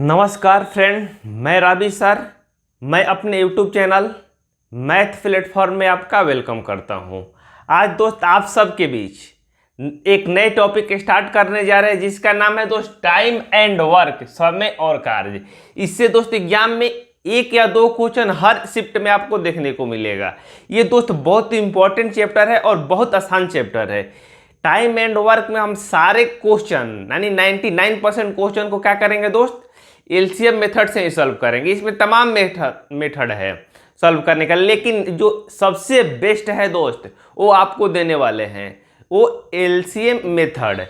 नमस्कार फ्रेंड, मैं राबी सर। मैं अपने YouTube चैनल मैथ प्लेटफॉर्म में आपका वेलकम करता हूं। आज दोस्त आप सबके बीच एक नए टॉपिक स्टार्ट करने जा रहे हैं जिसका नाम है दोस्त टाइम एंड वर्क, समय और कार्य। इससे दोस्त एग्जाम में एक या दो क्वेश्चन हर शिफ्ट में आपको देखने को मिलेगा। ये दोस्त बहुत इंपॉर्टेंट चैप्टर है और बहुत आसान चैप्टर है। टाइम एंड वर्क में हम सारे क्वेश्चन यानी 99% क्वेश्चन को क्या करेंगे दोस्त, एलसीएम मेथड से ही सॉल्व करेंगे। इसमें तमाम मेथड है सॉल्व करने का, लेकिन जो सबसे बेस्ट है दोस्त वो आपको देने वाले हैं, वो एलसीएम मेथड।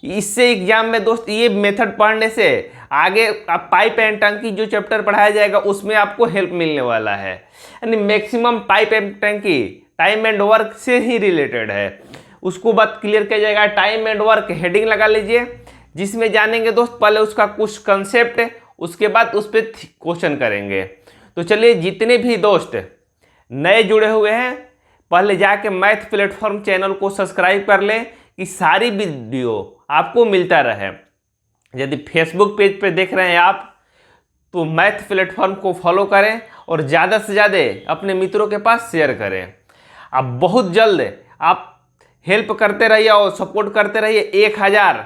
इससे एग्जाम में दोस्त ये मेथड पढ़ने से आगे आप पाइप एंड टंकी जो चैप्टर पढ़ाया जाएगा उसमें आपको हेल्प मिलने वाला है। यानी मैक्सिमम पाइप एंड टंकी टाइम एंड वर्क से ही रिलेटेड है, उसको बात क्लियर किया जाएगा। टाइम एंड वर्क हेडिंग लगा लीजिए, जिसमें जानेंगे दोस्त पहले उसका कुछ कंसेप्ट, उसके बाद उस पर क्वेश्चन करेंगे। तो चलिए, जितने भी दोस्त नए जुड़े हुए हैं पहले जाके मैथ प्लेटफॉर्म चैनल को सब्सक्राइब कर लें कि सारी वीडियो आपको मिलता रहे। यदि फेसबुक पेज पे देख रहे हैं आप तो मैथ प्लेटफॉर्म को फॉलो करें और ज़्यादा से ज़्यादा अपने मित्रों के पास शेयर करें। अब बहुत जल्द आप हेल्प करते रहिए और सपोर्ट करते रहिए। 1000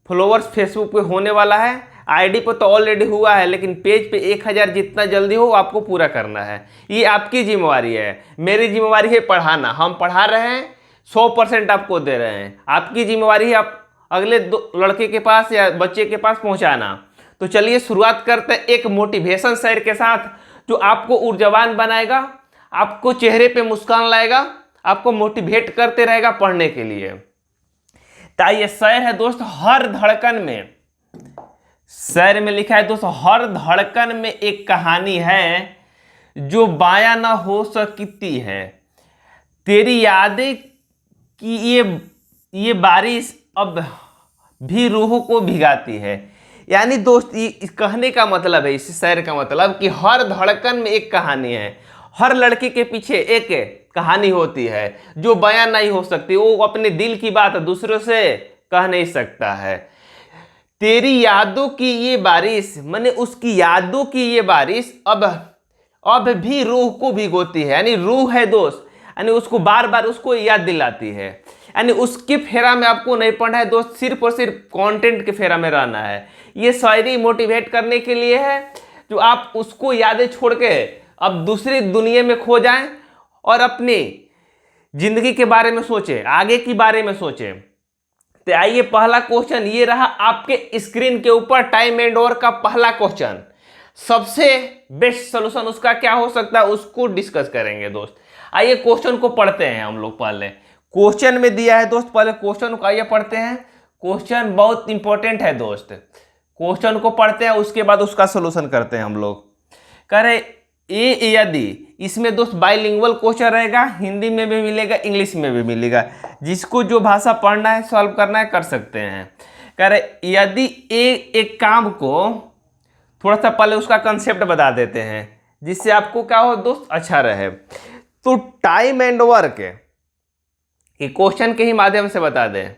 फॉलोअर्स फेसबुक पे होने वाला है। आईडी पर तो ऑलरेडी हुआ है, लेकिन पेज पे 1000 जितना जल्दी हो आपको पूरा करना है। ये आपकी जिम्मेवारी है, मेरी जिम्मेवारी है पढ़ाना। हम पढ़ा रहे हैं, 100% आपको दे रहे हैं। आपकी जिम्मेवारी है आप अगले लड़के के पास या बच्चे के पास पहुंचाना। तो चलिए शुरुआत करते हैं एक मोटिवेशन शेयर के साथ, जो आपको ऊर्जावान बनाएगा, आपको चेहरे पे मुस्कान लाएगा, आपको मोटिवेट करते रहेगा पढ़ने के लिए। तो ये शेर है दोस्त, हर धड़कन में, शेर में लिखा है दोस्त, हर धड़कन में एक कहानी है जो बायां ना हो सकती है। तेरी यादें की ये बारिश अब भी रूह को भिगाती है। यानी दोस्त इस कहने का मतलब है, इस शेर का मतलब कि हर धड़कन में एक कहानी है। हर लड़की के पीछे एक कहानी होती है जो बयां नहीं हो सकती। वो अपने दिल की बात दूसरों से कह नहीं सकता है। तेरी यादों की ये बारिश, माने उसकी यादों की ये बारिश अब भी रूह को भिगोती है। यानी रूह है दोस्त, यानी उसको बार बार उसको याद दिलाती है। यानी उसके फेरा में आपको नहीं पढ़ना है दोस्त, सिर्फ और सिर्फ कंटेंट के फेरा में रहना है। ये शायरी मोटिवेट करने के लिए है, जो आप उसको यादें छोड़ के अब दूसरी दुनिया में खो जाएं और अपनी जिंदगी के बारे में सोचें, आगे के बारे में सोचें। तो आइए, पहला क्वेश्चन ये रहा आपके स्क्रीन के ऊपर, टाइम एंड वर्क का पहला क्वेश्चन। सबसे बेस्ट सॉल्यूशन उसका क्या हो सकता है उसको डिस्कस करेंगे दोस्त। आइए क्वेश्चन को पढ़ते हैं हम लोग। पहले क्वेश्चन में दिया है दोस्त, पहले क्वेश्चन को आइए पढ़ते हैं। क्वेश्चन बहुत इंपॉर्टेंट है दोस्त, क्वेश्चन को पढ़ते हैं उसके बाद उसका सोल्यूशन करते हैं हम लोग। कह रहे यदि इसमें दोस्त बाइलिंगुअल क्वेश्चन रहेगा, हिंदी में भी मिलेगा, इंग्लिश में भी मिलेगा। जिसको जो भाषा पढ़ना है सॉल्व करना है कर सकते हैं। कह रहे यदि एक काम को, थोड़ा सा पहले उसका कंसेप्ट बता देते हैं जिससे आपको क्या हो दोस्त अच्छा रहे। तो टाइम एंड वर्क ये क्वेश्चन के ही माध्यम से बता दें।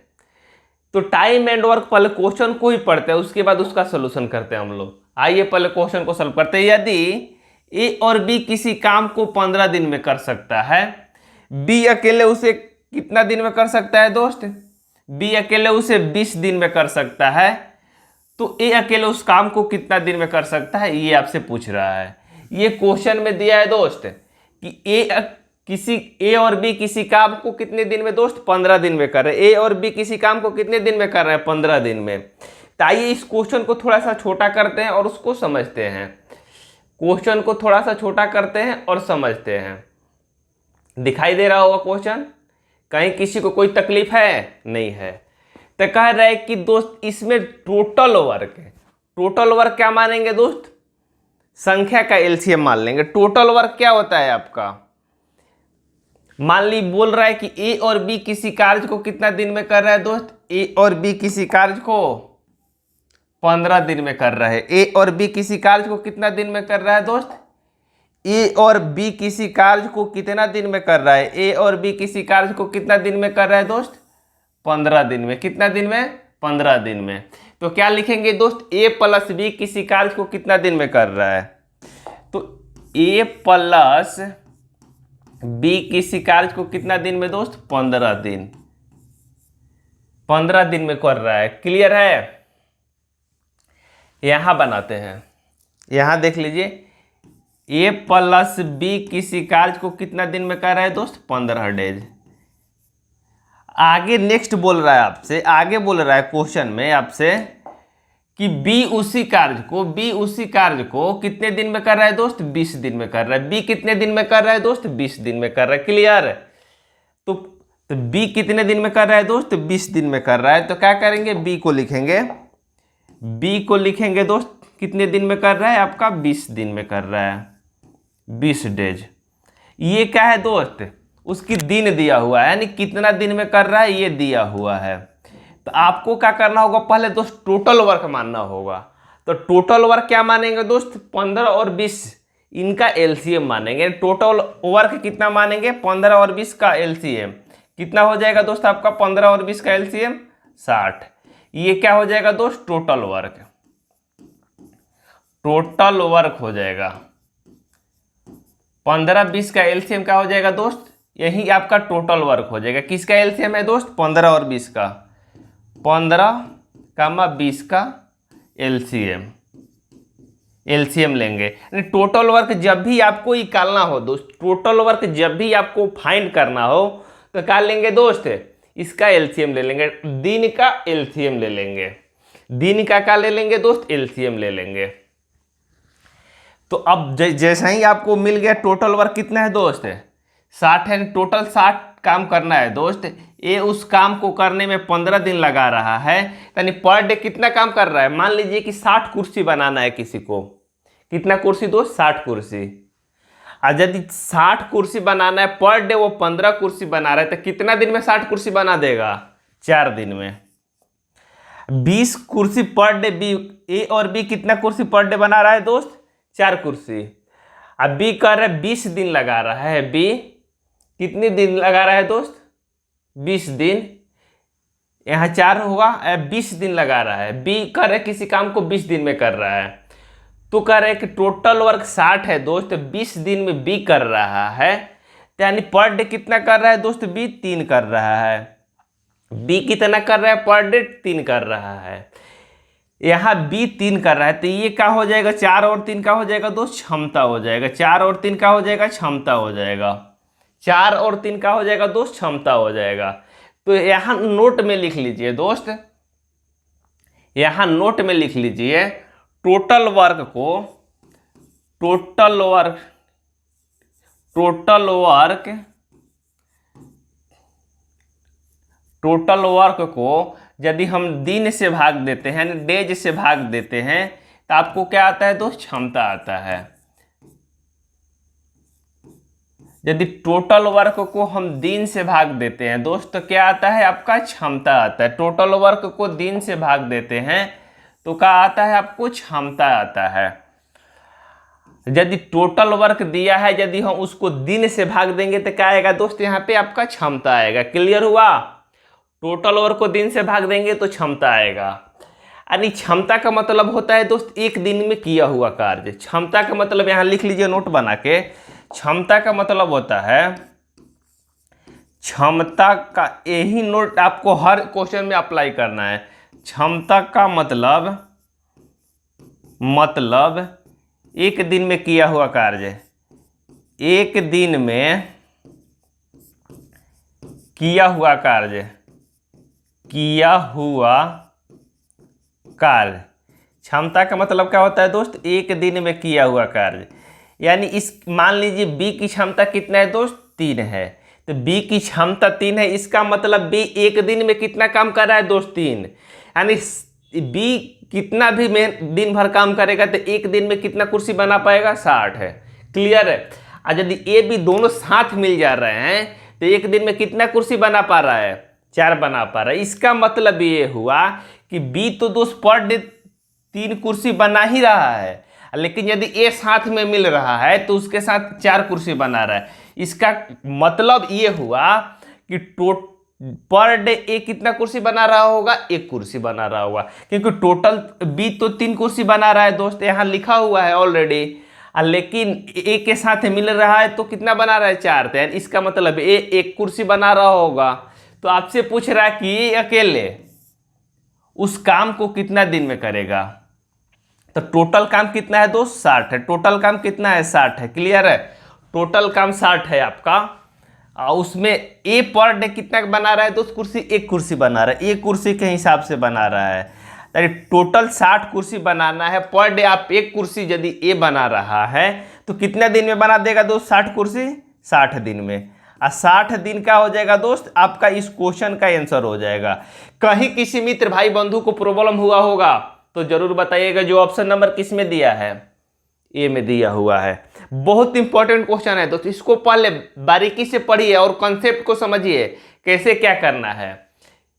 तो टाइम एंड वर्क पहले क्वेश्चन को ही पढ़ते हैं, उसके बाद उसका सोल्यूशन करते हैं हम लोग। आइए पहले क्वेश्चन को सॉल्व करते हैं। यदि ए और बी किसी काम को 15 दिन में कर सकता है, बी अकेले उसे कितना दिन में कर सकता है दोस्त? बी अकेले उसे 20 दिन में कर सकता है। तो ए अकेले उस काम को कितना दिन में कर सकता है, ये आपसे पूछ रहा है। ये क्वेश्चन में दिया है दोस्त कि ए और बी किसी काम को कितने दिन में दोस्त? 15 दिन में कर रहे हैं। ए और बी किसी काम को कितने दिन में कर रहे हैं? 15 दिन में। तो आइए इस क्वेश्चन को थोड़ा सा छोटा करते हैं और उसको समझते हैं। क्वेश्चन को थोड़ा सा छोटा करते हैं और समझते हैं। दिखाई दे रहा होगा क्वेश्चन? कहीं किसी को कोई तकलीफ है? नहीं है। तो कह रहा है कि दोस्त इसमें टोटल वर्क है। टोटल वर्क क्या मानेंगे दोस्त? संख्या का एलसीएम मान लेंगे। टोटल वर्क क्या होता है आपका? मान ली बोल रहा है कि ए और बी किसी कार्य को कितना दिन में कर रहा है दोस्त? ए और बी किसी कार्य को 15 दिन में कर रहा है। ए और बी किसी कार्य को कितना दिन में कर रहा है दोस्त? ए और बी किसी कार्य को कितना दिन में कर रहा है? ए और बी किसी कार्य को कितना दिन में कर रहा है दोस्त? 15 दिन में। कितना दिन में? 15 दिन में। तो क्या लिखेंगे दोस्त, a प्लस बी किसी कार्य को कितना दिन में कर रहा है, तो a प्लस बी किसी कार्य को कितना दिन में दोस्त, 15 दिन, 15 दिन में कर रहा है। क्लियर है। यहां बनाते हैं, यहां देख लीजिए, a प्लस बी किसी कार्य को कितना दिन में कर रहा है दोस्त, 15 डेज। आगे नेक्स्ट बोल रहा है आपसे, आगे बोल रहा है क्वेश्चन में आपसे कि बी उसी कार्य को कितने दिन में कर रहा है दोस्त, 20 दिन में कर रहा है। बी कितने दिन में कर रहा है दोस्त, 20 दिन में कर रहा है। क्लियर। तो बी कितने दिन में कर रहा है दोस्त, 20 दिन में कर रहा है। तो क्या करेंगे, बी को लिखेंगे दोस्त, कितने दिन में कर रहा है आपका, 20 दिन में कर रहा है, 20 डेज। ये क्या है दोस्त, उसकी दिन दिया हुआ है, यानी कितना दिन में कर रहा है ये दिया हुआ है। तो आपको क्या करना होगा, पहले दोस्त टोटल वर्क मानना होगा। तो टोटल वर्क क्या मानेंगे दोस्त, 15 और 20 इनका एलसीएम मानेंगे। टोटल वर्क कितना मानेंगे, 15 और 20 का एलसीएम कितना हो जाएगा दोस्त आपका, 15 और 20 का एलसीएम 60। ये क्या हो जाएगा दोस्त, टोटल वर्क हो जाएगा। 15-20 का एलसीएम क्या हो जाएगा दोस्त, यही आपका टोटल वर्क हो जाएगा। किसका एलसीएम है दोस्त, 15 और 20 का, 15-20 का एलसीएम लेंगे। यानी टोटल वर्क जब भी आपको निकालना हो दोस्त, टोटल वर्क जब भी आपको फाइंड करना हो तो क्या लेंगे दोस्त, इसका एलसीएम ले लेंगे, दिन का एलसीएम ले लेंगे। दिन का क्या ले लेंगे दोस्त, एलसीएम ले लेंगे। तो अब जैसा ही आपको मिल गया टोटल वर्क कितना है दोस्त, 60 है। टोटल 60 काम करना है दोस्त। ये उस काम को करने में 15 दिन लगा रहा है, यानी पर डे कितना काम कर रहा है। मान लीजिए कि 60 कुर्सी बनाना है किसी को, कितना कुर्सी दोस्त, 60 कुर्सी। और यदि 60 कुर्सी बनाना है पर डे, वो 15 कुर्सी बना रहा है, तो कितना दिन में 60 कुर्सी बना देगा, 4 दिन में। 20 कुर्सी पर डे, बी ए और बी कितना कुर्सी पर डे बना रहा है दोस्त, 4 कुर्सी। अब बी कर रहा है 20 दिन लगा रहा है, बी कितने दिन लगा रहा है दोस्त, 20 दिन। यहाँ 4 होगा, 20 दिन लगा रहा है। बी कर रहा है किसी काम को 20 दिन में कर रहा है, तो कह रहे हैं कि टोटल वर्क 60 है दोस्त, 20 दिन में बी कर रहा है, यानी पर डे कितना कर रहा है दोस्त, बी 3 कर रहा है। बी कितना कर रहा है पर डे, 3 कर रहा है। यहाँ बी 3 कर रहा है, तो ये क्या हो जाएगा, 4 और 3 का हो जाएगा दोस्त, क्षमता हो जाएगा। 4 और 3 का हो जाएगा, क्षमता हो जाएगा। 4 और 3 का हो जाएगा दोस्त, क्षमता हो जाएगा। तो यहाँ नोट में लिख लीजिए दोस्त, यहाँ नोट में लिख लीजिए टोटल वर्क को यदि हम दिन से भाग देते हैं, डेज से भाग देते हैं, तो आपको क्या आता है दोस्त, क्षमता आता है। यदि टोटल वर्क को हम दिन से भाग देते हैं दोस्त, तो क्या आता है आपका, क्षमता आता है। टोटल वर्क को दिन से भाग देते हैं तो क्या आता है आपको, क्षमता आता है। यदि टोटल वर्क दिया है, यदि हम उसको दिन से भाग देंगे तो क्या आएगा दोस्त, यहाँ पे आपका क्षमता आएगा। क्लियर हुआ। टोटल वर्क को दिन से भाग देंगे तो क्षमता आएगा। यानी क्षमता का मतलब होता है दोस्त एक दिन में किया हुआ कार्य। क्षमता का मतलब यहाँ लिख लीजिए नोट बना के, क्षमता का मतलब होता है, क्षमता का यही नोट आपको हर क्वेश्चन में अप्लाई करना है। क्षमता का मतलब एक दिन में किया हुआ कार्य, एक दिन में किया हुआ कार्य। क्षमता का मतलब क्या होता है दोस्त, एक दिन में किया हुआ कार्य। यानी इस मान लीजिए बी की क्षमता कितना है दोस्त, 3 है, तो बी की क्षमता 3 है, इसका मतलब बी एक दिन में कितना काम कर रहा है दोस्त, 3। यानी बी कितना भी दिन भर काम करेगा तो एक दिन में कितना कुर्सी बना पाएगा, 60 है। क्लियर है। और यदि ए बी दोनों साथ मिल जा रहे हैं तो एक दिन में कितना कुर्सी बना पा रहा है, 4 बना पा रहा है। इसका मतलब ये हुआ कि बी तो दोस्त पर डे 3 कुर्सी बना ही रहा है, लेकिन यदि ए साथ में मिल रहा है तो उसके साथ 4 कुर्सी बना रहा है। इसका मतलब ये हुआ कि पर डे ए कितना कुर्सी बना रहा होगा, एक कुर्सी बना रहा होगा, क्योंकि टोटल बी तो 3 कुर्सी बना रहा है दोस्त, यहाँ लिखा हुआ है ऑलरेडी, लेकिन ए के साथ मिल रहा है तो कितना बना रहा है, 4। तो यानी इसका मतलब ए एक कुर्सी बना रहा होगा। तो आपसे पूछ रहा है कि ये अकेले उस काम को कितना दिन में करेगा। तो टोटल काम कितना है दोस्त, 60 है। टोटल काम कितना है, 60 है। क्लियर है, टोटल काम 60 है आपका। उसमें ए पर डे कितना बना रहा है दोस्त, कुर्सी, एक कुर्सी बना रहा है, एक कुर्सी के हिसाब से बना रहा है। यानी टोटल 60 कुर्सी बनाना है पर डे। आप एक कुर्सी यदि ए बना रहा है तो कितने दिन में बना देगा दोस्त, 60 कुर्सी, 60 दिन में। 60 दिन का हो जाएगा दोस्त आपका इस क्वेश्चन का आंसर हो जाएगा। कहीं किसी मित्र भाई बंधु को प्रॉब्लम हुआ होगा तो जरूर बताइएगा। जो ऑप्शन नंबर किस में दिया है, ए में दिया हुआ है। बहुत इंपॉर्टेंट क्वेश्चन है दोस्त, इसको पहले बारीकी से पढ़िए और कॉन्सेप्ट को समझिए कैसे क्या करना है।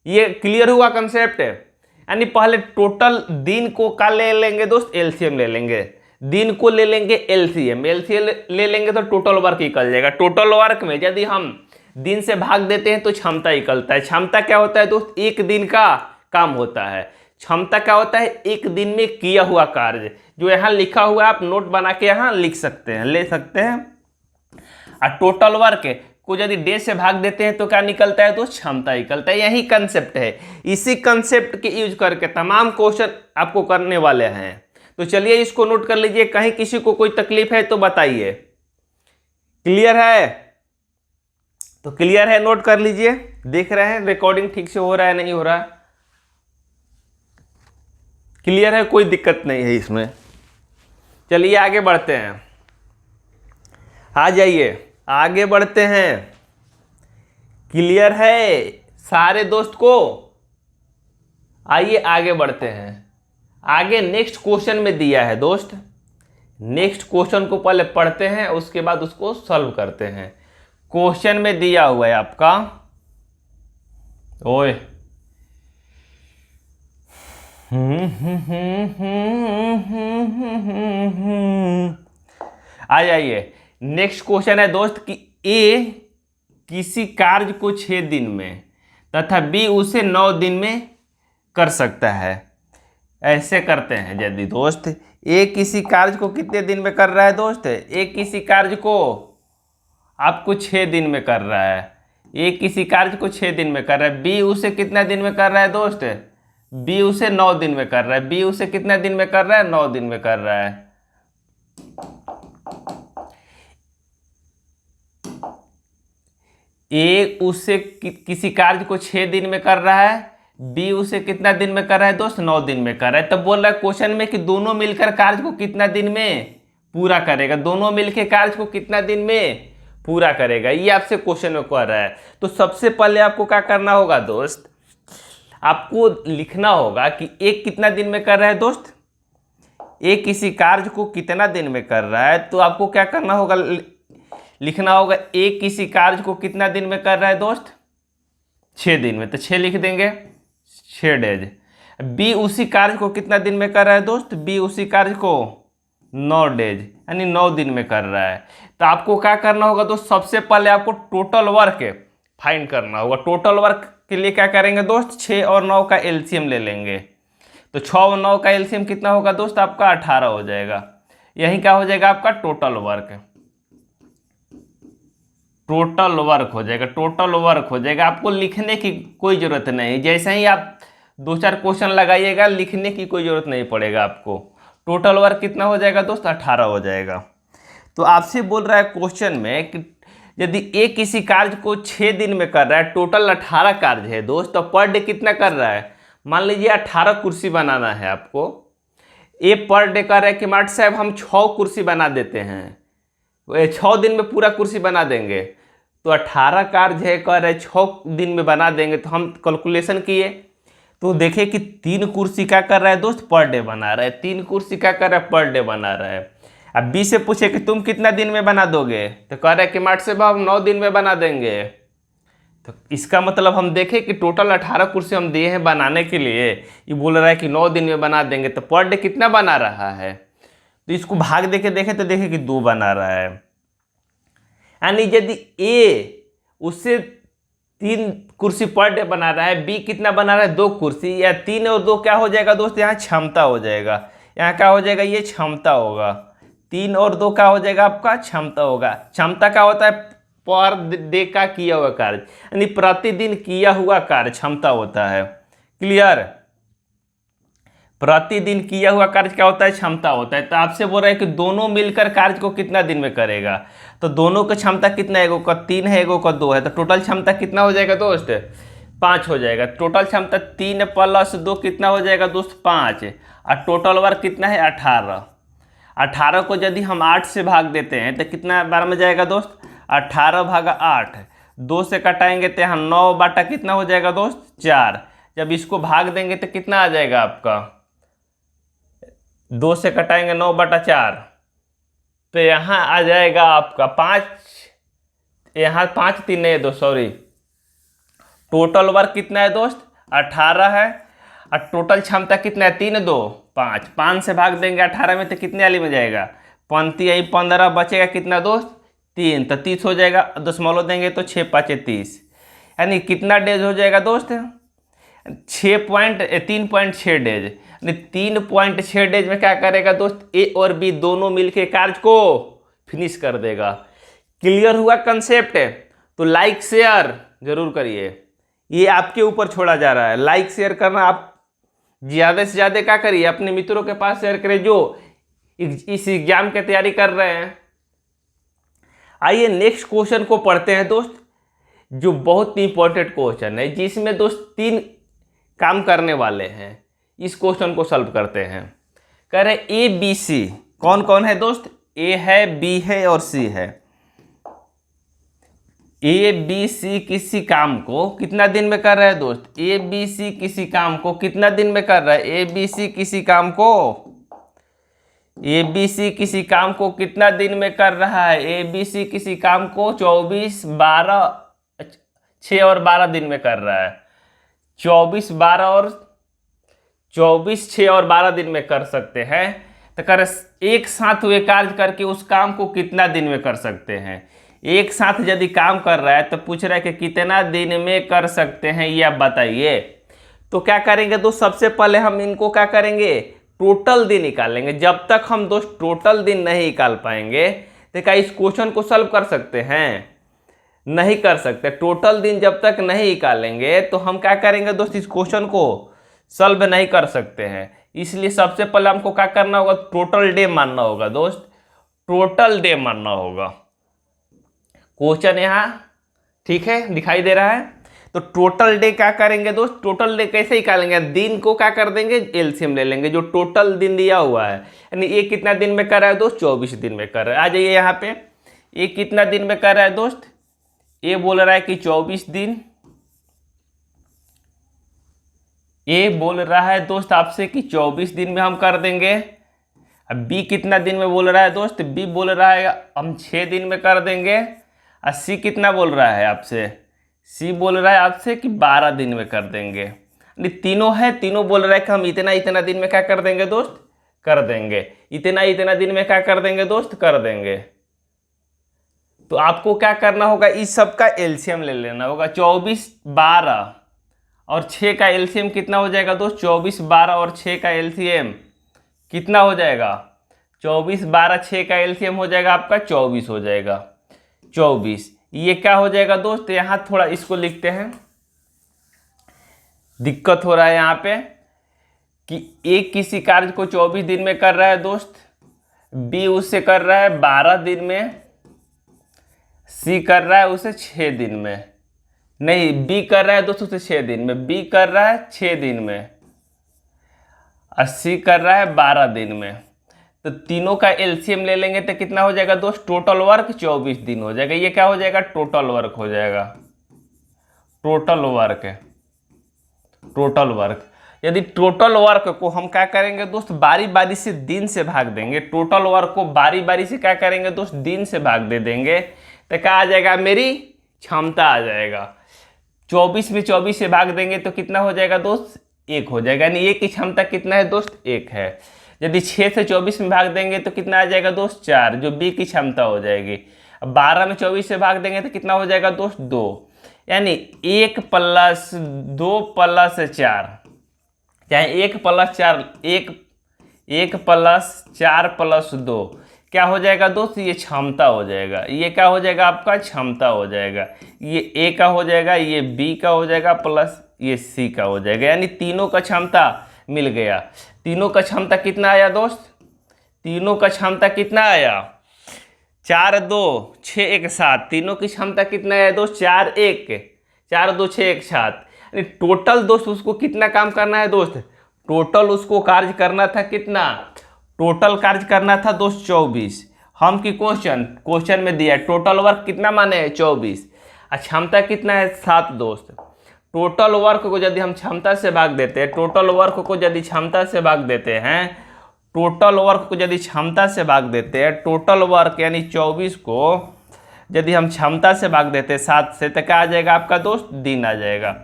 ये क्लियर हुआ कॉन्सेप्ट? यानी पहले टोटल दिन को का ले लेंगे दोस्त, एलसीएम ले लेंगे, दिन को ले लेंगे एलसीएम, एलसीएम ले लेंगे तो टोटल वर्क निकल जाएगा। टोटल वर्क में यदि हम दिन से भाग देते हैं तो क्षमता निकलता है। क्षमता क्या होता है दोस्त, एक दिन का काम होता है। क्षमता क्या होता है, एक दिन में किया हुआ कार्य। जो यहाँ लिखा हुआ है आप नोट बना के यहाँ लिख सकते हैं, ले सकते हैं। और टोटल वर्क को यदि डे से भाग देते हैं तो क्या निकलता है, तो क्षमता निकलता है। यही कंसेप्ट है, इसी कंसेप्ट के यूज करके तमाम क्वेश्चन आपको करने वाले हैं। तो चलिए इसको नोट कर लीजिए, कहीं किसी को कोई तकलीफ है तो बताइए। क्लियर है? तो क्लियर है, नोट कर लीजिए। देख रहे हैं रिकॉर्डिंग ठीक से हो रहा है, नहीं हो रहा? क्लियर है, कोई दिक्कत नहीं है इसमें। चलिए आगे बढ़ते हैं, आ जाइए आगे बढ़ते हैं। क्लियर है सारे दोस्त को? आइए आगे बढ़ते हैं। आगे नेक्स्ट क्वेश्चन में दिया है दोस्त, नेक्स्ट क्वेश्चन को पहले पढ़ते हैं उसके बाद उसको सॉल्व करते हैं। क्वेश्चन में दिया हुआ है आपका, ओए आ जाइए। नेक्स्ट क्वेश्चन है दोस्त कि ए किसी कार्य को 6 दिन में तथा बी उसे 9 दिन में कर सकता है। ऐसे करते हैं यदि दोस्त ए किसी कार्य को कितने दिन में कर रहा है दोस्त, ए किसी कार्य को आपको 6 दिन में कर रहा है, ए किसी कार्य को 6 दिन में कर रहा है, बी उसे कितना दिन में कर रहा है दोस्त, बी उसे 9 दिन में कर रहा है, बी उसे कितना दिन में कर रहा है, 9 दिन में कर रहा है। ए उसे किसी कार्य को 6 दिन में कर रहा है, बी उसे कितना दिन में कर रहा है दोस्त, 9 दिन में कर रहा है। तब बोल रहा है क्वेश्चन में कि दोनों मिलकर कार्य को कितना दिन में पूरा करेगा, दोनों मिलकर कार्य को कितना दिन में पूरा करेगा, ये आपसे क्वेश्चन में कह रहा है। तो सबसे पहले आपको क्या करना होगा दोस्त, आपको लिखना होगा कि एक कितना दिन में कर रहा है दोस्त, एक किसी कार्य को कितना दिन में कर रहा है। तो आपको क्या करना होगा, लिखना होगा एक किसी कार्य को कितना दिन में कर रहा है दोस्त, 6 दिन में। तो 6 लिख देंगे, 6 डेज। बी उसी कार्य को कितना दिन में कर रहा है दोस्त, बी उसी कार्य को 9 डेज यानी 9 दिन में कर रहा है। तो आपको क्या करना होगा दोस्त, सबसे पहले आपको टोटल वर्क फाइंड करना होगा। टोटल वर्क के लिए क्या करेंगे दोस्त, 6 और 9 का एलसीएम ले लेंगे। तो 6 और 9 का एलसीएम कितना होगा दोस्त, आपका 18 हो जाएगा। यही क्या हो जाएगा आपका टोटल वर्क, टोटल वर्क हो जाएगा, टोटल वर्क हो जाएगा। आपको लिखने की कोई ज़रूरत नहीं, जैसे ही आप 2-4 क्वेश्चन लगाइएगा लिखने की कोई ज़रूरत नहीं पड़ेगा आपको। टोटल वर्क कितना हो जाएगा दोस्त, 18 हो जाएगा। तो आपसे बोल रहा है क्वेश्चन में कि यदि ए किसी कार्य को 6 दिन में कर रहा है, टोटल 18 कार्य है दोस्त, तो पर डे कितना कर रहा है। मान लीजिए 18 कुर्सी बनाना है आपको, ए पर डे कर रहा है कि मार्ट साहब हम 6 कुर्सी बना देते हैं, 6 दिन में पूरा कुर्सी बना देंगे। तो 18 कार्य है कर रहे 6 दिन में बना देंगे। तो हम कैलकुलेशन किए तो देखे कि 3 कुर्सी क्या कर रहा है दोस्त, पर डे बना रहा है। 3 कुर्सी क्या कर रहा है, पर डे बना रहा है। अब बी से पूछे कि तुम कितना दिन में बना दोगे, तो कह रहा है कि मार्ट से हम 9 दिन में बना देंगे। तो इसका मतलब हम देखें कि टोटल 18 कुर्सी हम दिए हैं बनाने के लिए, ये बोल रहा है कि 9 दिन में बना देंगे। तो पर डे कितना बना रहा है, तो इसको भाग देके देखें तो देखें कि 2 बना रहा है। यानी यदि ए उससे 3 कुर्सी पर डे बना रहा है, बी कितना बना रहा है 2 कुर्सी, या 3 और 2 क्या हो जाएगा दोस्त, यहाँ क्षमता हो जाएगा, यहाँ क्या हो जाएगा, ये क्षमता होगा। 3 और 2 क्या हो जाएगा आपका क्षमता होगा। क्षमता क्या होता है, पर डे का किया हुआ कार्य, यानी प्रतिदिन किया हुआ कार्य क्षमता होता है। क्लियर, प्रतिदिन किया हुआ कार्य क्या होता है, क्षमता होता है। तो आपसे बोल रहा है कि दोनों मिलकर कार्य को कितना दिन में करेगा, तो दोनों का क्षमता कितना है, एगो का 3 है, एगो का 2 है, तो टोटल क्षमता कितना हो जाएगा दोस्त, 5 हो जाएगा। टोटल क्षमता 3 + 2 कितना हो जाएगा दोस्त, 5, और टोटल वर्क कितना है 18। 18 को यदि हम 8 से भाग देते हैं तो कितना बार में जाएगा दोस्त, 18 / 8, 2 से कटाएंगे तो यहाँ 9 बटा कितना हो जाएगा दोस्त, 4। जब इसको भाग देंगे तो कितना आ जाएगा आपका, 2 से कटाएंगे 9 बटा 4, तो यहाँ आ जाएगा आपका 5, यहाँ 5 3 नहीं 2 सॉरी, टोटल वर्क कितना है दोस्त 18 है, और टोटल क्षमता कितना है 3 2 5, 5 से भाग देंगे 18 में तो कितने वाली में जाएगा, 35 यही 15 बचेगा कितना दोस्त 3, तो 30 हो जाएगा, दशमलव देंगे तो 6 5 30, यानी कितना डेज हो जाएगा दोस्त 3.6 डेज, यानी 3.6 डेज में क्या करेगा दोस्त, ए और बी दोनों मिलके कार्य को फिनिश कर देगा। क्लियर हुआ कंसेप्ट है, तो लाइक शेयर जरूर करिए, ये आपके ऊपर छोड़ा जा रहा है। लाइक शेयर करना आप ज़्यादा से ज़्यादा क्या करिए, अपने मित्रों के पास शेयर करिए जो इस एग्जाम की तैयारी कर रहे हैं। आइए नेक्स्ट क्वेश्चन को पढ़ते हैं दोस्त, जो बहुत ही इंपॉर्टेंट क्वेश्चन है, जिसमें दोस्त 3 काम करने वाले हैं। इस क्वेश्चन को सॉल्व करते हैं। कह रहे ए बी सी कौन कौन है दोस्त, ए है, बी है और सी है। ए बी सी किसी काम को कितना दिन में कर रहा है दोस्त, ए बी सी किसी काम को कितना दिन में कर रहा है, ए बी सी किसी काम को, ए बी सी किसी काम को कितना दिन में कर रहा है, ए बी सी किसी काम को 24 12 6 और 12 दिन में कर रहा है। 24 6 और 12 दिन में कर सकते हैं। तो कर एक साथ वे कार्य करके उस काम को कितना दिन में कर सकते हैं। एक साथ यदि काम कर रहा है तो पूछ रहा है कि कितना दिन में कर सकते हैं, ये आप बताइए। तो क्या करेंगे दोस्त, सबसे पहले हम इनको क्या करेंगे, टोटल दिन निकालेंगे। जब तक हम दोस्त टोटल दिन नहीं निकाल पाएंगे तो क्या इस क्वेश्चन को सॉल्व कर सकते हैं, नहीं कर सकते। टोटल दिन जब तक नहीं निकालेंगे तो हम क्या करेंगे दोस्त, इस क्वेश्चन को सॉल्व नहीं कर सकते हैं। इसलिए सबसे पहले हमको क्या करना होगा, टोटल डे मानना होगा दोस्त, टोटल डे मानना होगा। क्वेश्चन यहाँ ठीक है दिखाई दे रहा है। तो टोटल डे क्या करेंगे दोस्त, टोटल डे कैसे निकालेंगे, दिन को क्या कर देंगे, एलसीएम ले लेंगे जो टोटल दिन दिया हुआ है। यानी ये कितना दिन में कर रहा है दोस्त, 24 दिन में कर रहा है। आ जाइए यहाँ पे, ये कितना दिन में कर रहा है दोस्त, ये बोल रहा है कि 24 दिन, ये बोल रहा है दोस्त आपसे कि 24 दिन में हम कर देंगे। अब बी कितना दिन में बोल रहा है दोस्त, बी बोल रहा है हम 6 दिन में कर देंगे। और सी कितना बोल रहा है आपसे, सी बोल रहा है आपसे कि 12 दिन में कर देंगे। यानी तीनों है, तीनों बोल रहा है कि हम इतना इतना दिन में क्या कर देंगे दोस्त, कर देंगे। इतना इतना दिन में क्या कर देंगे दोस्त, कर देंगे। तो आपको क्या करना होगा, इस सब का एलसीएम ले लेना होगा। 24 12 और 6 का एलसीएम कितना हो जाएगा दोस्त, 24 12 और 6 का एलसीएम कितना हो जाएगा, 24 12 6 का एलसीएम हो जाएगा आपका 24 हो जाएगा, 24। ये क्या हो जाएगा दोस्त, यहाँ थोड़ा इसको लिखते हैं, दिक्कत हो रहा है यहाँ पे कि एक किसी कार्य को 24 दिन में कर रहा है दोस्त, बी उससे कर रहा है 12 दिन में, सी कर रहा है उसे 6 दिन में, नहीं बी कर रहा है दोस्तों उसे 6 दिन में, बी कर रहा है 6 दिन में और सी कर रहा है 12 दिन में। तो तीनों का एलसीएम ले लेंगे तो कितना हो जाएगा दोस्त, टोटल वर्क 24 दिन हो जाएगा। ये क्या हो जाएगा, टोटल वर्क हो जाएगा, टोटल वर्क है, टोटल वर्क। यदि टोटल वर्क को हम क्या करेंगे दोस्त, बारी बारी से दिन से भाग देंगे। टोटल वर्क को बारी बारी से क्या करेंगे दोस्त, दिन से भाग दे देंगे तो क्या आ जाएगा, मेरी क्षमता आ जाएगा। 24 में 24 से भाग देंगे तो कितना हो जाएगा दोस्त, 1 हो जाएगा। यानी एक की क्षमता कितना है दोस्त, 1 है। यदि 6 से 24 में भाग देंगे तो कितना आ जाएगा दोस्त, 4, जो बी की क्षमता हो जाएगी। अब 12 में 24 से भाग देंगे तो कितना हो जाएगा दोस्त, 2। यानी 1 + 2 + 4, चाहे 1 + 4, 1 + 4 + 2 क्या हो जाएगा दोस्त, ये क्षमता हो जाएगा। ये क्या हो जाएगा आपका, क्षमता हो जाएगा। ये ए का हो जाएगा, ये बी का हो जाएगा, प्लस ये सी का हो जाएगा, यानी तीनों का क्षमता मिल गया। तीनों का क्षमता कितना आया दोस्त, तीनों का क्षमता कितना आया, 4 2 6 1 7। तीनों की क्षमता कितना है दोस्त, 4 2 6 1 7। यानी टोटल दोस्त उसको कितना काम करना है दोस्त, टोटल उसको कार्य करना था कितना, टोटल कार्य करना था दोस्त 24। हम की क्वेश्चन में दिया है टोटल वर्क कितना माने है 24, क्षमता कितना है 7 दोस्त। टोटल वर्क को यदि हम क्षमता से भाग देते हैं, टोटल वर्क को यदि क्षमता से भाग देते हैं, टोटल वर्क को यदि क्षमता से भाग देते हैं, टोटल वर्क यानी 24 को यदि हम क्षमता से भाग देते हैं 7 से, तो क्या आ जाएगा आपका दोस्त, दिन आ जाएगा।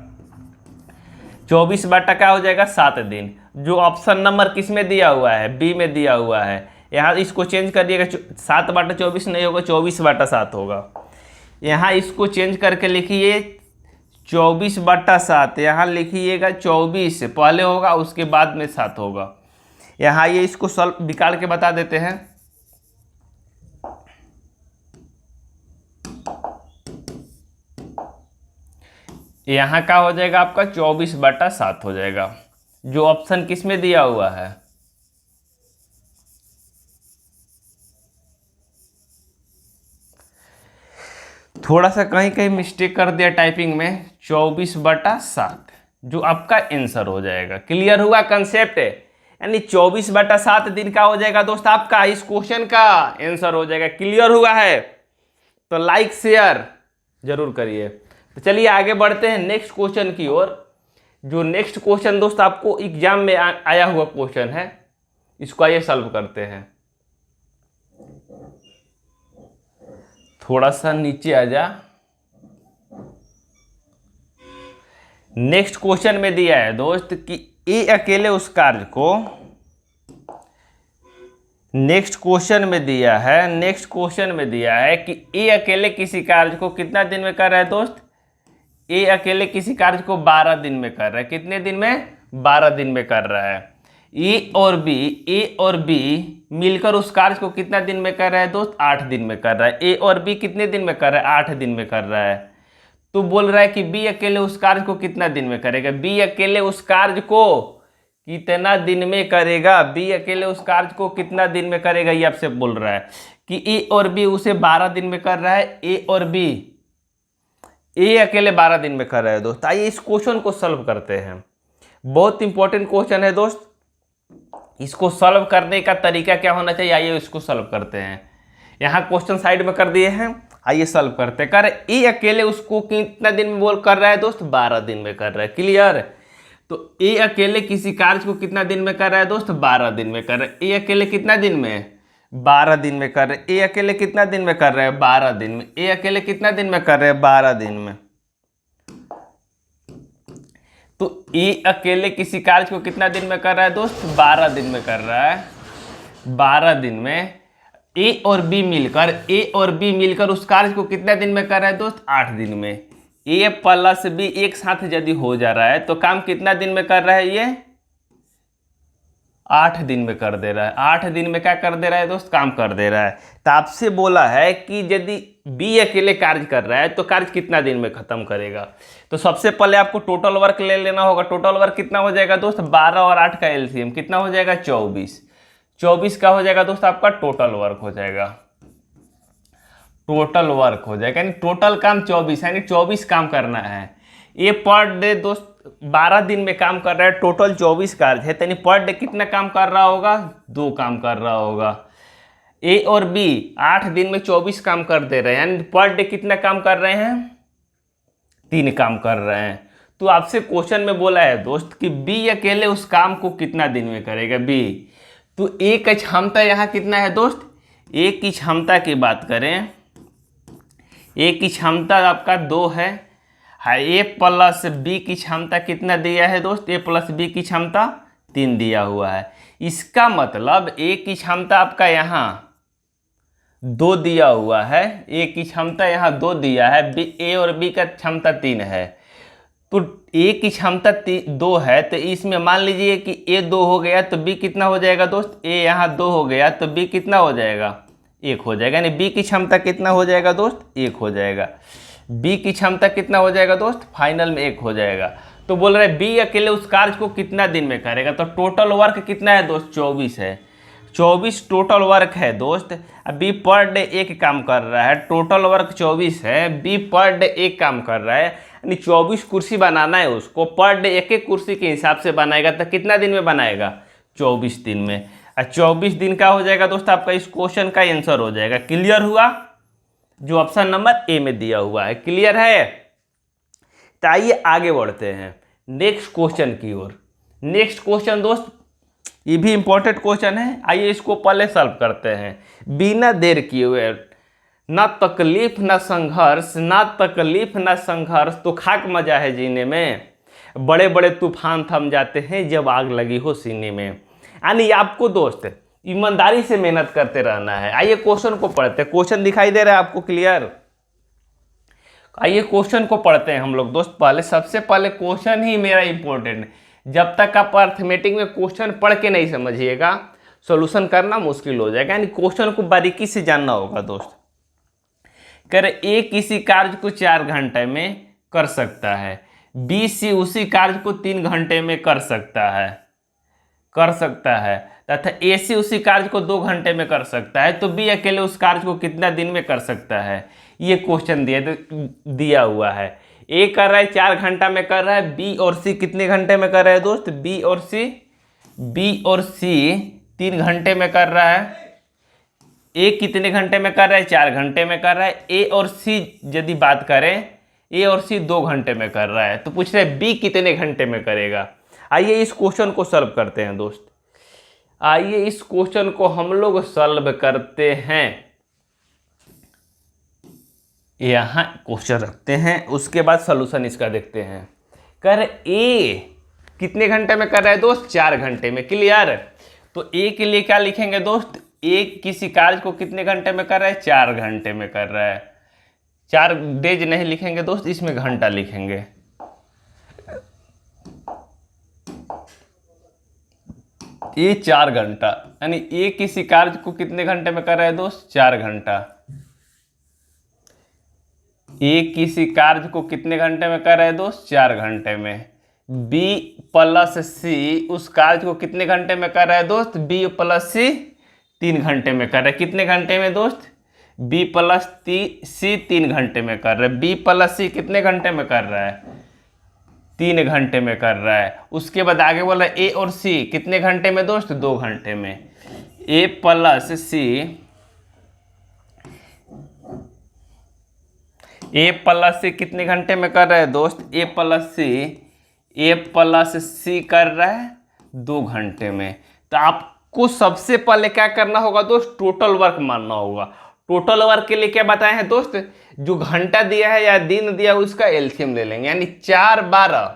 24 बटा क्या हो जाएगा, 7 दिन। जो ऑप्शन नंबर किस में दिया हुआ है, बी में दिया हुआ है। यहाँ इसको चेंज कर दिएगा, 7 बटा 24 नहीं होगा, 24 बटा 7 होगा। यहाँ इसको चेंज करके लिखिए 24 बटा 7, यहाँ लिखिएगा 24 पहले होगा, उसके बाद में 7 होगा। यहाँ ये इसको सॉल्व निकाल के बता देते हैं। यहाँ का हो जाएगा आपका 24 बटा 7 हो जाएगा, जो ऑप्शन किस में दिया हुआ है, थोड़ा सा कहीं कहीं मिस्टेक कर दिया टाइपिंग में, 24 बटा 7 जो आपका आंसर हो जाएगा। क्लियर हुआ कंसेप्ट, यानी 24 बटा 7 दिन का हो जाएगा दोस्त आपका इस क्वेश्चन का आंसर हो जाएगा। क्लियर हुआ है तो लाइक शेयर जरूर करिए। तो चलिए आगे बढ़ते हैं नेक्स्ट क्वेश्चन की ओर। जो नेक्स्ट क्वेश्चन दोस्त आपको एग्जाम में आया हुआ क्वेश्चन है, इसको आइए सॉल्व करते हैं। थोड़ा सा नीचे आ जा। नेक्स्ट क्वेश्चन में दिया है दोस्त कि ए अकेले उस कार्य को, नेक्स्ट क्वेश्चन में दिया है कि ए अकेले किसी कार्य को कितना दिन में कर रहा है दोस्त, ए अकेले किसी कार्य को 12 दिन में कर रहा है। कितने दिन में, 12 दिन में कर रहा है। ए और बी मिलकर उस कार्य को कितना दिन में कर रहा है दोस्त, 8 दिन में कर रहा है। ए और बी कितने दिन में कर रहा है, 8 दिन में कर रहा है। तो बोल रहा है कि बी अकेले उस कार्य को कितना दिन में करेगा, बी अकेले उस कार्य को कितना दिन में करेगा, बी अकेले उस कार्य को कितना दिन में करेगा, ये आपसे बोल रहा है कि ए और बी उसे 12 दिन में कर रहा है। ए अकेले 12 दिन में कर रहा है दोस्त। आइए इस क्वेश्चन को सॉल्व करते हैं। बहुत इंपॉर्टेंट क्वेश्चन है दोस्त। इसको सॉल्व करने का तरीका क्या होना चाहिए, आइए इसको सॉल्व करते हैं। यहाँ क्वेश्चन साइड में कर दिए हैं, आइए सॉल्व करते हैं। कर ए अकेले उसको कितना दिन में बोल कर रहा है दोस्त, 12 दिन में कर रहा है। क्लियर, तो ए अकेले किसी कार्य को कितना दिन में कर रहा है दोस्त, 12 दिन में कर रहा है। ए अकेले कितना दिन में, 12 दिन में कर रहे। ए अकेले कितना दिन में कर रहे हैं, 12 दिन में। ए अकेले कितना दिन में कर रहे हैं, 12 दिन में। तो ए अकेले किसी कार्य को कितना दिन में कर रहा है दोस्त, 12 दिन में कर रहा है। 12 दिन में ए और बी मिलकर उस कार्य को कितना दिन में कर रहा है दोस्त, 8 दिन में। ए प्लस बी एक साथ यदि हो जा रहा है तो काम कितना दिन में कर रहा है, ये 8 दिन में कर दे रहा है। 8 दिन में क्या कर दे रहा है दोस्त, काम कर दे रहा है। तो आपसे बोला है कि यदि बी अकेले कार्य कर रहा है तो कार्य कितना दिन में खत्म करेगा। तो सबसे पहले आपको टोटल वर्क ले लेना होगा। टोटल वर्क कितना हो जाएगा दोस्त, 12 और 8 का एलसीएम कितना हो जाएगा, 24। 24 का हो जाएगा दोस्त आपका टोटल वर्क हो जाएगा। टोटल वर्क हो जाएगा यानी टोटल काम 24, यानी 24 काम करना है। ये पर डे दोस्त 12 दिन में काम कर रहा है, टोटल 24 कार्य है, यानी पर डे कितना काम कर रहा होगा, 2 काम कर रहा होगा। ए और बी 8 दिन में 24 काम कर दे रहे हैं, यानी पर डे कितना काम कर रहे हैं, 3 काम कर रहे हैं। तो आपसे क्वेश्चन में बोला है दोस्त कि बी अकेले उस काम को कितना दिन में करेगा, बी। तो ए की क्षमता यहाँ कितना है दोस्त, ए की क्षमता की बात करें, ए की क्षमता आपका 2 है। ए प्लस बी की क्षमता कितना दिया है दोस्त, ए प्लस बी की क्षमता 3 दिया हुआ है। इसका मतलब ए की क्षमता आपका यहाँ 2 दिया हुआ है, ए की क्षमता यहाँ 2 दिया है, बी ए और बी का क्षमता 3 है। तो ए की क्षमता 2 है, तो इसमें मान लीजिए कि ए 2 हो गया तो बी कितना हो जाएगा दोस्त, ए यहाँ 2 हो गया तो बी कितना हो जाएगा, 1 हो जाएगा। यानी बी की क्षमता कितना हो जाएगा दोस्त, 1 हो जाएगा। बी की क्षमता कितना हो जाएगा दोस्त, फाइनल में 1 हो जाएगा। तो बोल रहे बी अकेले उस कार्य को कितना दिन में करेगा, तो टोटल वर्क कितना है दोस्त, 24 है। 24 टोटल वर्क है दोस्त। अब बी पर डे एक काम कर रहा है, टोटल वर्क 24 है, बी पर डे एक काम कर रहा है, यानी 24 कुर्सी बनाना है उसको, पर डे एक एक कुर्सी के हिसाब से बनाएगा। तो कितना दिन में बनाएगा, 24 दिन में। और 24 दिन का हो जाएगा दोस्त आपका इस क्वेश्चन का आंसर हो जाएगा। क्लियर हुआ, जो ऑप्शन नंबर ए में दिया हुआ है। क्लियर है। तो आइए आगे बढ़ते हैं नेक्स्ट क्वेश्चन की ओर। नेक्स्ट क्वेश्चन दोस्त ये भी इंपॉर्टेंट क्वेश्चन है, आइए इसको पहले सॉल्व करते हैं बिना देर किए हुए। ना तकलीफ ना संघर्ष, ना तकलीफ ना संघर्ष तो खाक मजा है जीने में, बड़े बड़े तूफान थम जाते हैं जब आग लगी हो सीने में। यानी आपको दोस्त ईमानदारी से मेहनत करते रहना है। आइए क्वेश्चन को पढ़ते हैं। क्वेश्चन दिखाई दे रहा है आपको, क्लियर। आइए क्वेश्चन को पढ़ते हैं हम लोग दोस्त। पहले सबसे पहले क्वेश्चन ही मेरा इंपॉर्टेंट है। जब तक आप अर्थमेटिक में क्वेश्चन पढ़ के नहीं समझिएगा, सॉल्यूशन करना मुश्किल हो जाएगा। यानी क्वेश्चन को बारीकी से जानना होगा दोस्त। कह रहे ए किसी कार्य को 4 घंटे में कर सकता है, बी सी उसी कार्य को 3 घंटे में कर सकता है तथा ए सी उसी कार्य को 2 घंटे में कर सकता है, तो बी अकेले उस कार्य को कितना दिन में कर सकता है। ये क्वेश्चन दिया हुआ है। ए कर रहा है 4 घंटा में कर रहा है, बी और सी कितने घंटे में कर रहा है दोस्त, बी और सी 3 घंटे में कर रहा है। ए कितने घंटे में कर रहा है, 4 घंटे में कर रहा है। ए और सी यदि बात करें, ए और सी 2 घंटे में कर रहा है, तो पूछ रहे बी कितने घंटे में करेगा। आइए इस क्वेश्चन को सॉल्व करते हैं दोस्त। आइए इस क्वेश्चन को हम लोग सॉल्व करते हैं। यहाँ क्वेश्चन रखते हैं, उसके बाद सॉल्यूशन इसका देखते हैं। कर ए कितने घंटे में कर रहा है दोस्त, 4 घंटे में। क्लियर। तो ए के लिए क्या लिखेंगे दोस्त, ए किसी कार्य को कितने घंटे में कर रहा है, 4 घंटे में कर रहा है। 4 डेज नहीं लिखेंगे दोस्त, इसमें घंटा लिखेंगे। ये 4 घंटा, यानी ए किसी कार्य को कितने घंटे में कर रहा है दोस्त, 4 घंटा। ए किसी कार्य को कितने घंटे में कर रहा है दोस्त, 4 घंटे में। बी प्लस सी उस कार्य को कितने घंटे में कर रहा है दोस्त, बी प्लस सी 3 घंटे में कर रहा है। कितने घंटे में दोस्त, बी प्लस सी 3 घंटे में कर रहा है। बी प्लस सी कितने घंटे में कर रहा है, 3 घंटे में कर रहा है। उसके बाद आगे बोला ए और सी कितने घंटे में दोस्त, 2 घंटे में। ए प्लस सी कितने घंटे में कर रहा है दोस्त, ए प्लस सी कर रहा है 2 घंटे में। तो आपको सबसे पहले क्या करना होगा दोस्त, टोटल वर्क मानना होगा। टोटल वर्क के लिए क्या बताए हैं दोस्त, जो घंटा दिया है या दिन दिया है उसका एलसीएम ले लेंगे। यानी 4 12,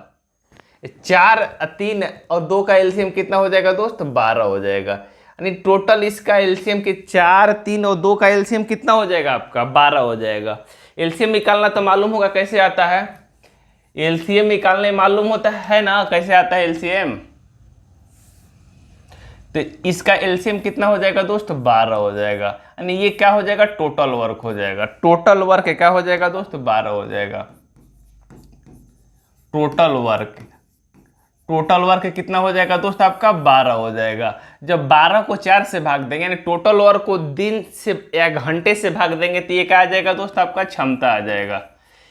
4 3 और 2 का एलसीएम कितना हो जाएगा दोस्त, 12 हो जाएगा। यानी टोटल इसका एलसीएम के 4 3 और 2 का एलसीएम कितना हो जाएगा आपका, 12 हो जाएगा। एलसीएम निकालना तो मालूम होगा कैसे आता है, एलसीएम निकालने मालूम होता है ना कैसे आता है एलसीएम। तो इसका एलसीएम कितना हो जाएगा दोस्त, 12 हो जाएगा। यानी ये क्या हो जाएगा, टोटल वर्क हो जाएगा। टोटल वर्क क्या हो जाएगा दोस्त, 12 हो जाएगा। टोटल वर्क कितना हो जाएगा दोस्त आपका, 12 हो जाएगा। जब 12 को 4 से भाग देंगे, यानी टोटल वर्क को दिन से या घंटे से भाग देंगे, तो ये क्या आ जाएगा दोस्त आपका, क्षमता आ जाएगा।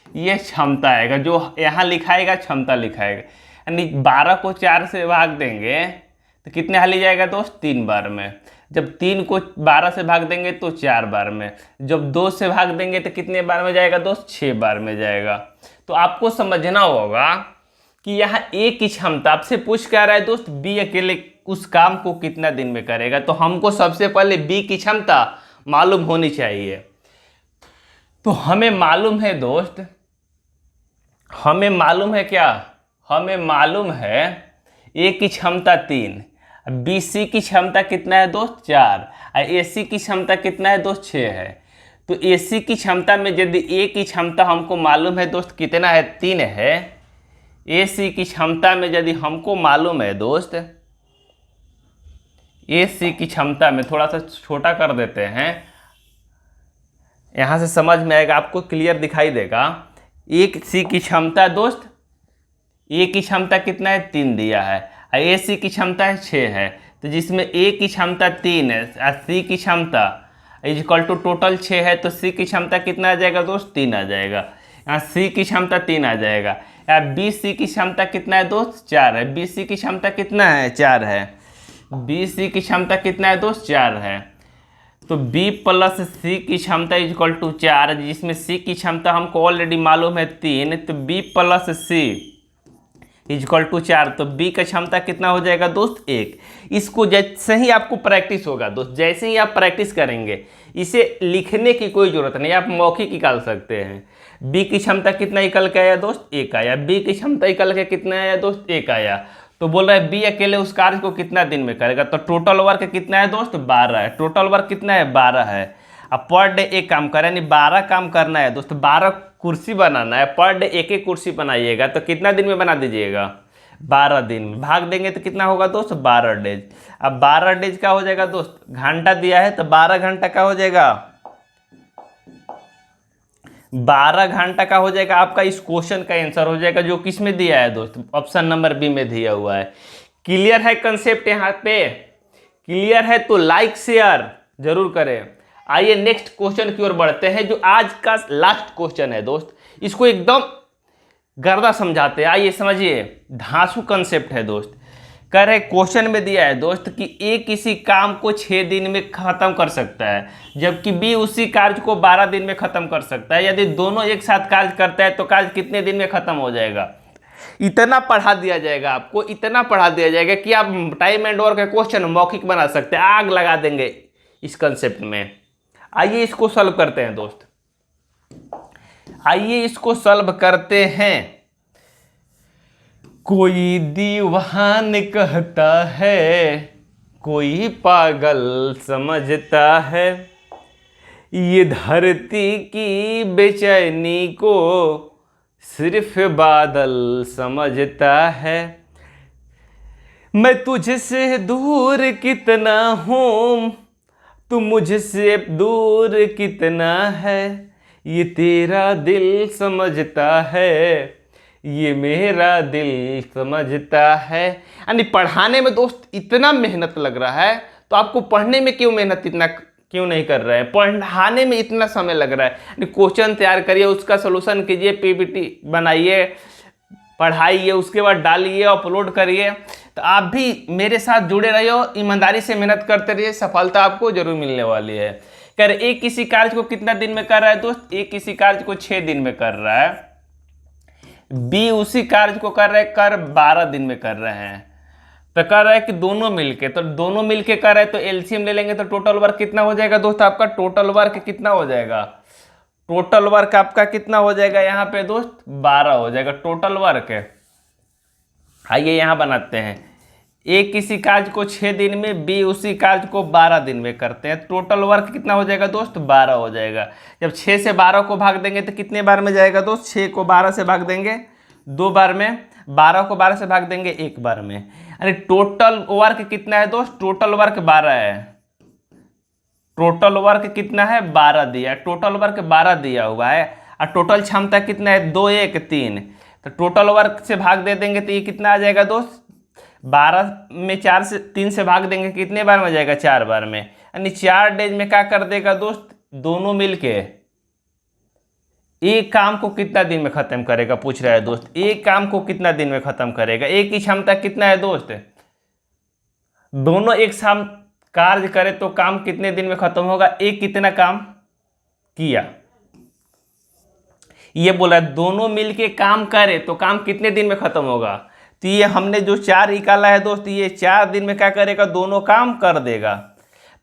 ये क्षमता आएगा, जो यहाँ लिखाएगा क्षमता लिखाएगा। यानी 12 को 4 से भाग देंगे तो कितने हाली जाएगा दोस्त, 3 बार में। जब 3 को 12 से भाग देंगे तो 4 बार में। जब 2 से भाग देंगे तो कितने बार में जाएगा दोस्त, 6 बार में जाएगा। तो आपको समझना होगा कि यहाँ ए की क्षमता आपसे पूछ क्या रहा है दोस्त, बी अकेले उस काम को कितना दिन में करेगा। तो हमको सबसे पहले बी की क्षमता मालूम होनी चाहिए। तो हमें मालूम है दोस्त, हमें मालूम है क्या, हमें मालूम है ए की क्षमता 3, बी सी की क्षमता कितना है दोस्त 4, और ए सी की क्षमता कितना है दोस्त 6 है। तो ए सी की क्षमता में यदि ए की क्षमता हमको मालूम है दोस्त कितना है 3 है, ए सी की क्षमता में यदि हमको मालूम है दोस्त, ए सी की क्षमता में थोड़ा सा छोटा कर देते हैं, यहाँ से समझ में आएगा, आपको क्लियर दिखाई देगा। ए सी की क्षमता दोस्त, ए की क्षमता कितना है 3 दिया है, और ए सी की क्षमता है 6 है। तो जिसमें ए की क्षमता 3 है और सी की क्षमता इक्वल टू टोटल 6 है, तो सी की क्षमता कितना आ जाएगा दोस्त 3 आ जाएगा। यहाँ सी की क्षमता 3 आ जाएगा। या बी सी की क्षमता कितना है दोस्त 4 है, बी सी की क्षमता कितना है 4 है, बी सी की क्षमता कितना है दोस्त 4 है। तो B प्लस सी की क्षमता इक्वल टू 4, जिसमें सी की क्षमता हमको ऑलरेडी मालूम है 3, तो B plus C equal to 4, तो B का क्षमता कितना हो जाएगा दोस्त 1। इसको जैसे ही आपको प्रैक्टिस होगा दोस्त, जैसे ही आप प्रैक्टिस करेंगे, इसे लिखने की कोई ज़रूरत नहीं, आप मौखिक निकाल सकते हैं। B की क्षमता कितना निकल के आया दोस्त 1 आया, B की क्षमता निकल के कितना आया दोस्त 1 आया। तो बोल रहा है बी अकेले उस कार्य को कितना दिन में करेगा, तो टोटल वर्क कितना है दोस्त 12 है, टोटल वर्क कितना है 12 है। अब पर डे एक काम करें, यानी 12 काम करना है दोस्त, 12 कुर्सी बनाना है, पर डे एक एक कुर्सी बनाइएगा, तो कितना दिन में बना दीजिएगा 12 दिन में। भाग देंगे तो कितना होगा दोस्त 12 डेज। अब 12 डेज का हो जाएगा दोस्त, घंटा दिया है तो 12 घंटा का हो जाएगा, 12 घंटा का हो जाएगा। आपका इस क्वेश्चन का आंसर हो जाएगा, जो किस में दिया है दोस्त, ऑप्शन नंबर बी में दिया हुआ है। क्लियर है कंसेप्ट यहाँ पे? क्लियर है तो लाइक शेयर जरूर करें। आइए नेक्स्ट क्वेश्चन की ओर बढ़ते हैं, जो आज का लास्ट क्वेश्चन है दोस्त। इसको एकदम गर्दा समझाते हैं, आइए समझिए। धांसू कंसेप्ट है दोस्त। कह रहे क्वेश्चन में दिया है दोस्त कि ए किसी काम को 6 दिन में खत्म कर सकता है, जबकि बी उसी कार्य को 12 दिन में खत्म कर सकता है। यदि दोनों एक साथ कार्य करता है तो कार्य कितने दिन में खत्म हो जाएगा। इतना पढ़ा दिया जाएगा आपको, इतना पढ़ा दिया जाएगा कि आप टाइम एंड वर्क का क्वेश्चन मौखिक बना सकते हैं, आग लगा देंगे इस कंसेप्ट में। आइए इसको सॉल्व करते हैं दोस्त, आइए इसको सॉल्व करते हैं। कोई दीवान कहता है, कोई पागल समझता है, ये धरती की बेचैनी को सिर्फ बादल समझता है। मैं तुझसे दूर कितना हूँ, तू मुझसे दूर कितना है, ये तेरा दिल समझता है, ये मेरा दिल समझता है। यानी पढ़ाने में दोस्त इतना मेहनत लग रहा है, तो आपको पढ़ने में क्यों मेहनत इतना क्यों नहीं कर रहे हैं, पढ़ाने में इतना समय लग रहा है। यानी क्वेश्चन तैयार करिए, उसका सलूशन कीजिए, पीपीटी बनाइए, पढ़ाइए, उसके बाद डालिए, अपलोड करिए। तो आप भी मेरे साथ जुड़े रहिए, ईमानदारी से मेहनत करते रहिए, सफलता आपको जरूर मिलने वाली है। कह रहे एक किसी कार्य को कितना दिन में कर रहा है दोस्त, एक किसी कार्य को 6 दिन में कर रहा है, बी उसी कार्य को कर रहे हैं, कर 12 दिन में कर रहे हैं। तो कर रहा है कि दोनों मिलके, तो दोनों मिलके कर रहे हैं, तो एलसीएम ले लेंगे तो टोटल वर्क कितना हो जाएगा दोस्त आपका, टोटल वर्क कितना हो जाएगा, टोटल वर्क आपका कितना हो जाएगा यहाँ पे दोस्त 12 हो जाएगा टोटल वर्क है। आइए यहाँ बनाते हैं, ए किसी कार्य को 6 दिन में, बी उसी कार्य को 12 दिन में करते हैं, टोटल वर्क कितना हो जाएगा दोस्त 12 हो जाएगा। जब 6 से 12 को भाग देंगे तो कितने बार में जाएगा दोस्त, 6 को 12 से भाग देंगे 2 बार में, 12 को 12 से भाग देंगे 1 बार में। यानी टोटल वर्क कितना है दोस्त, टोटल वर्क 12 है, टोटल वर्क कितना है 12 दिया, टोटल वर्क 12 दिया हुआ है। और टोटल क्षमता कितना है 2 1 3, तो टोटल वर्क से भाग दे देंगे तो ये कितना आ जाएगा दोस्त, 12 में 4 से 3 से भाग देंगे कितने बार में जाएगा 4 बार में। यानी 4 डेज में क्या कर देगा दोस्त, दोनों मिलके एक काम को कितना दिन में खत्म करेगा, पूछ रहा है दोस्त, एक काम को कितना दिन में खत्म करेगा। एक की क्षमता कितना है दोस्त, दोनों एक साथ कार्य करे तो काम कितने दिन में खत्म होगा, एक कितना काम किया, ये बोला दोनों मिलके काम करे तो काम कितने दिन में खत्म होगा। तो ये हमने जो 4 निकाला है दोस्त, ये 4 दिन में क्या करेगा, दोनों काम कर देगा।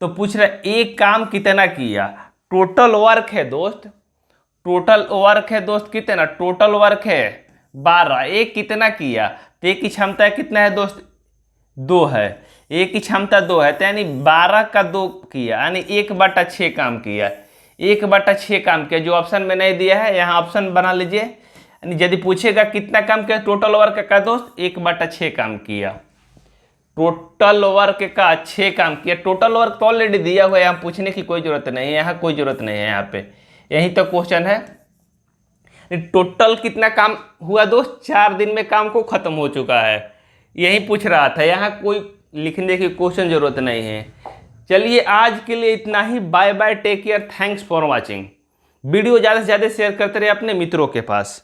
तो पूछ रहा है एक काम कितना किया, टोटल वर्क है दोस्त, टोटल वर्क है दोस्त कितना, टोटल वर्क है 12, एक कितना किया, तो एक की क्षमता कितना है दोस्त 2 है, एक की क्षमता 2 है, तो यानी 12 का 2 किया, यानी 1/6 काम किया। 1/6 काम किया, जो ऑप्शन में नहीं दिया है यहाँ ऑप्शन बना लीजिए। यानी यदि पूछेगा कितना काम किया टोटल वर्क का दोस्त, 1/6 काम किया। टोटल वर्क का 6 काम किया। टोटल वर्क तो ऑलरेडी दिया हुआ है, यहाँ पूछने की कोई जरूरत नहीं है, यहाँ कोई जरूरत नहीं है, यहाँ पे यही तो क्वेश्चन है। टोटल कितना काम हुआ दोस्त, 4 दिन में काम को खत्म हो चुका है, यही पूछ रहा था, यहाँ कोई लिखने की क्वेश्चन जरूरत नहीं है। चलिए आज के लिए इतना ही। Bye bye, take care, thanks for watching. Video ज़्यादा से ज़्यादा शेयर करते रहे अपने मित्रों के पास।